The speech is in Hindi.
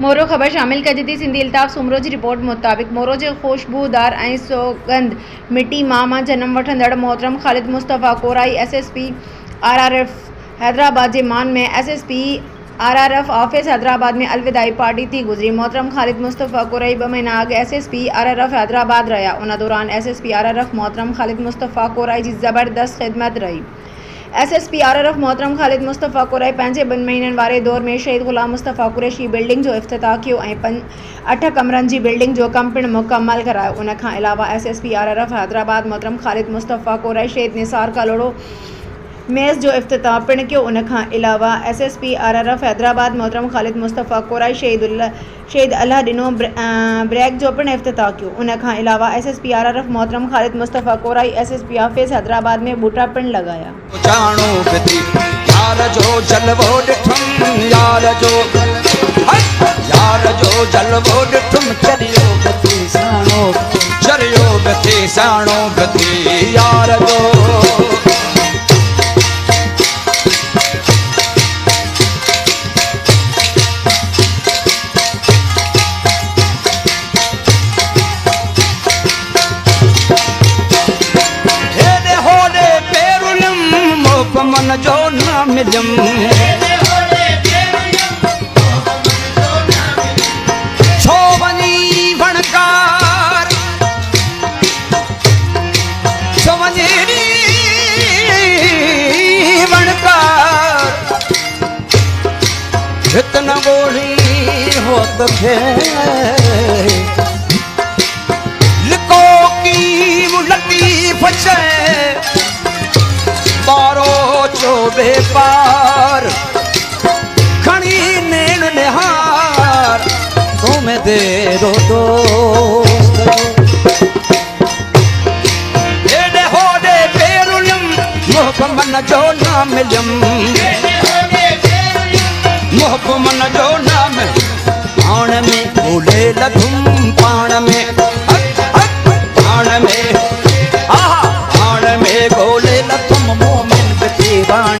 मोरो ख़बर शामिल कजती सिंधी अल्ताफ़ सुमरो की रिपोर्ट मुताबिक़ मोरो के खुशबूदार ऐं सौगंध मिट्टी मां जन्म वठंदड़ मोहतरम Khalid Mustafa Core i SSP RRF Hyderabad के मान में SSP RRF ऑफिस हैदराबाद में अलविदाई पार्टी थी गुजरी। मोहतरम ख़ालिद मुस्तफ़ा कोराई 2 महीना अगे SSP RRF हैदराबाद रहा। उन दौरान SSP RRF मोहतरम ख़ालिद मुस्तफ़ा कोराई की ज़बरदस्त खिदमत रही। SSP RRF मोहतरम ख़ालिद मुस्तफ़ा कोराई पंहिंजे 2 महीननि वारे दौर में शहीद ग़ुलाम मुस्तफ़ा कुरैशी बिल्डिंग जो इफ्तिताह कियो ऐं 8 कमरनि जी बिल्डिंग जो कम पिणु मुकम्मल करायो। उन खां अलावा SSP RRF हैदराबाद मोहतरम ख़ालिद मुस्तफ़ा कोराई शहीद निसार कलोड़ो मेज़ जो इफ्तिताह पिणु कियो। उन खां अलावा SSP RRF हैदराबाद मोहतरम ख़ालिद मुस्तफ़ा कोराई शहीद अल्लाह ॾिनो ब्रैक जो पिणु इफ्तिताह कियो। उन खां अलावा SSP RRF मोहतरम Khalid Mustafa Core i SSP office Hyderabad में बूटा पिणु लॻाया। यार जो जलवो ॾिठुम यार जो जलवो ॾिठुम चरियो गति साणो गति यार जो मन जो न मिलम छो वनी वणकार छो वनी वणकार इतना गोली हो तो लिको की मुलती फचे बारो चो बेपार खणी नेण निहार तुम्हें दे दो दोस्त एडे होडे पेरुलम मोह मन जो न मिलम